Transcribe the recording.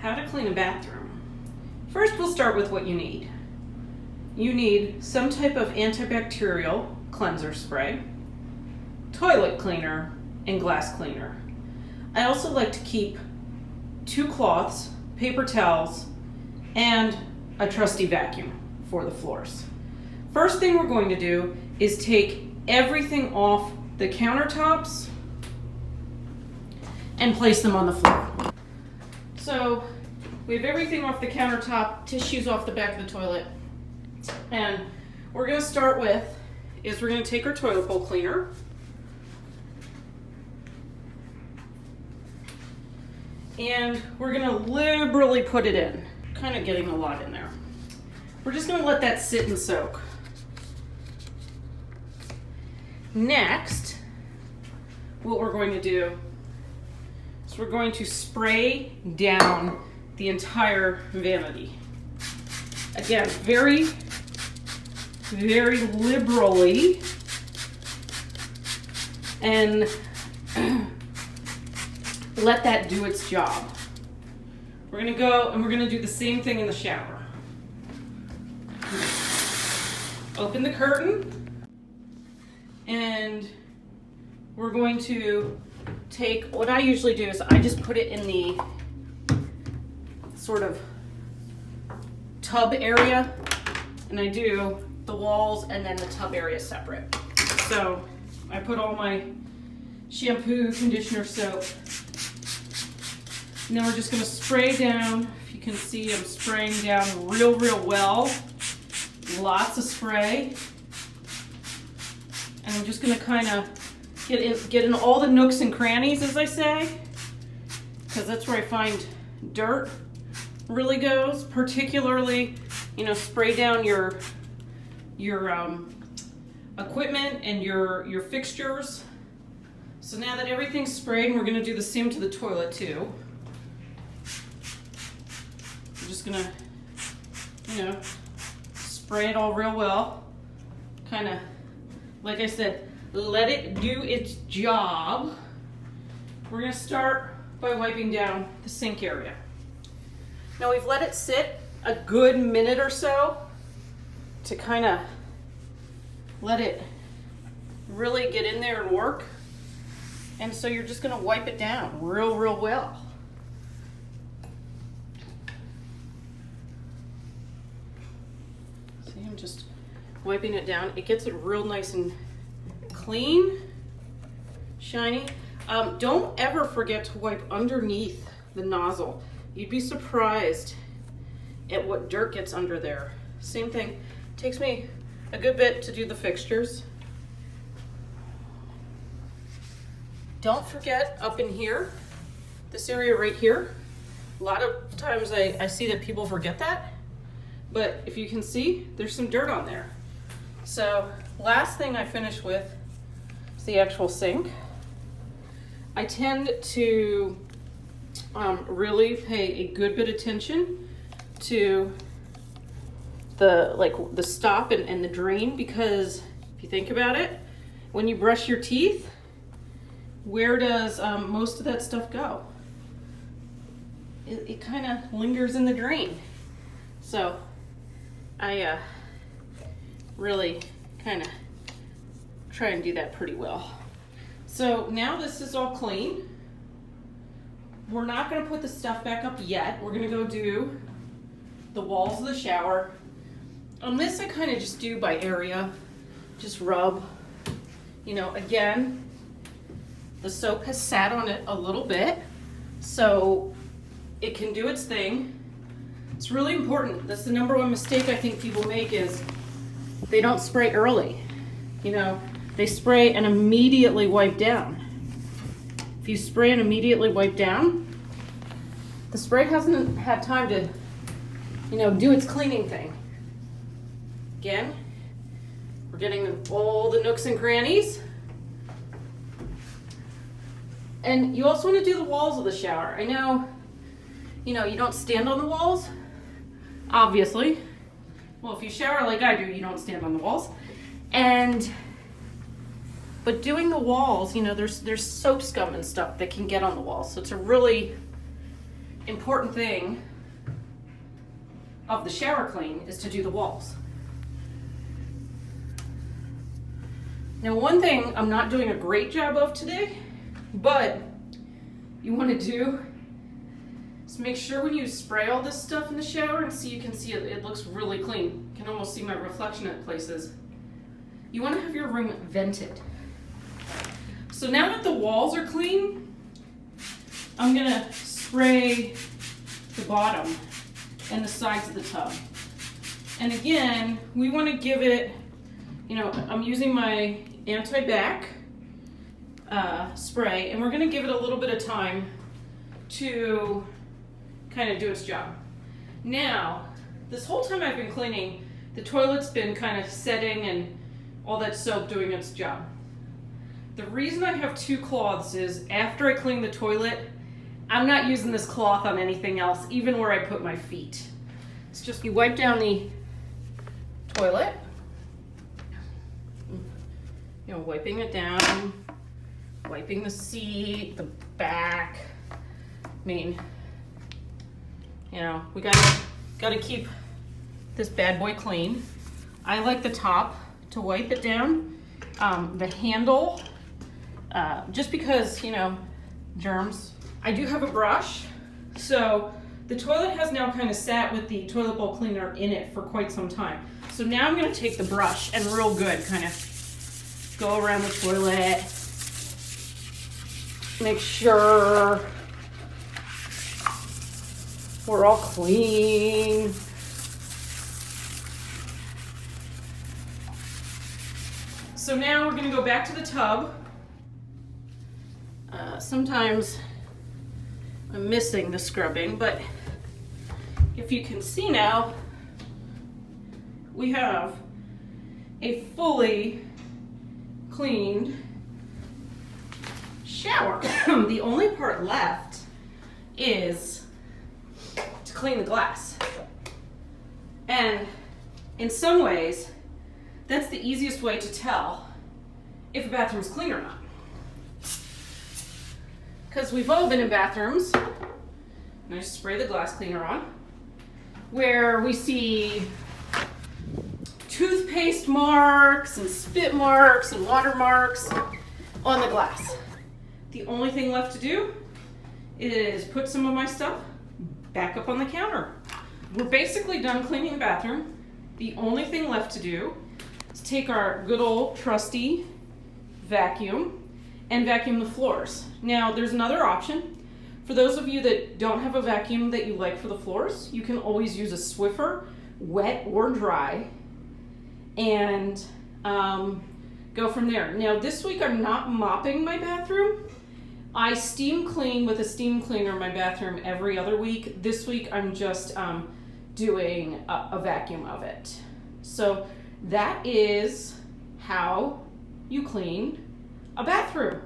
how to clean a bathroom. First, we'll start with what you need. You need some type of antibacterial cleanser spray, toilet cleaner, and glass cleaner. I also like to keep 2 cloths, paper towels, and a trusty vacuum for the floors. First thing we're going to do is take everything off the countertops and place them on the floor. So we have everything off the countertop, tissues off the back of the toilet, and we're going to start with is we're going to take our toilet bowl cleaner and we're going to liberally put it in, kind of getting a lot in there. We're just going to let that sit and soak. Next, what we're going to do is we're going to spray down the entire vanity. Again, very, very liberally, and let that do its job. We're gonna go and we're gonna do the same thing in the shower. Open the curtain, and we're going to take, what I usually do is I just put it in the sort of tub area, and I do the walls and then the tub area separate. So I put all my shampoo, conditioner, soap. Now we're just going to spray down. If you can see, I'm spraying down real well. Lots of spray. And I'm just going to kind of get in all the nooks and crannies, as I say, because that's where I find dirt really goes. Particularly, spray down your equipment and your fixtures. So now that everything's sprayed, we're going to do the same to the toilet too. I'm just going to, spray it all real well. Kind of, like I said, let it do its job. We're going to start by wiping down the sink area. Now we've let it sit a good minute or so to kind of let it really get in there and work. And so you're just going to wipe it down real well. See, I'm just wiping it down. It gets it real nice and clean, shiny. Don't ever forget to wipe underneath the nozzle. You'd be surprised at what dirt gets under there. Same thing. Takes me a good bit to do the fixtures. Don't forget up in here, this area right here. A lot of times I see that people forget that, but if you can see, there's some dirt on there. So last thing I finish with is the actual sink. I tend to really pay a good bit of attention to the stop and the drain, because if you think about it, when you brush your teeth, where does most of that stuff go? It kind of lingers in the drain. So I really kind of try and do that pretty well. So now this is all clean. We're not going to put the stuff back up yet. We're going to go do the walls of the shower. On this, I kind of just do by area, just rub. Again, the soap has sat on it a little bit, so it can do its thing. It's really important. That's the number one mistake I think people make, is they don't spray early. They spray and immediately wipe down. If you spray and immediately wipe down, the spray hasn't had time to, do its cleaning thing. Again, we're getting all the nooks and crannies. And you also want to do the walls of the shower. I know, you don't stand on the walls, obviously. Well, if you shower like I do, you don't stand on the walls. But doing the walls, there's soap scum and stuff that can get on the walls. So to really important thing of the shower clean is to do the walls. Now, one thing I'm not doing a great job of today, but you want to do is make sure when you spray all this stuff in the shower, and see, you can see it looks really clean. You can almost see my reflection at places. You want to have your room vented. So now that the walls are clean, I'm gonna spray the bottom and the sides of the tub. And again, we want to give it, you know, I'm using my anti-bac spray, and we're going to give it a little bit of time to kind of do its job. Now, this whole time I've been cleaning, the toilet's been kind of setting and all that soap doing its job. The reason I have two cloths is after I clean the toilet, I'm not using this cloth on anything else, even where I put my feet. It's just you wipe down the toilet, you know, wiping it down, wiping the seat, the back. I mean, you know, we gotta keep this bad boy clean. I like the top to wipe it down, the handle, just because, you know, germs. I do have a brush, so the toilet has now kind of sat with the toilet bowl cleaner in it for quite some time. So now I'm gonna take the brush and real good kind of go around the toilet, make sure we're all clean. So now we're gonna go back to the tub. Sometimes I'm missing the scrubbing, but if you can see now, we have a fully cleaned shower. The only part left is to clean the glass. And in some ways, that's the easiest way to tell if a bathroom's clean or not. Because we've all been in bathrooms, and I spray the glass cleaner on, where we see toothpaste marks and spit marks and water marks on the glass. The only thing left to do is put some of my stuff back up on the counter. We're basically done cleaning the bathroom. The only thing left to do is take our good old trusty vacuum and vacuum the floors. Now, there's another option. For those of you that don't have a vacuum that you like for the floors, you can always use a Swiffer, wet or dry, and go from there. Now, this week I'm not mopping my bathroom. I steam clean with a steam cleaner my bathroom every other week. This week I'm just doing a vacuum of it. So that is how you clean a bathroom.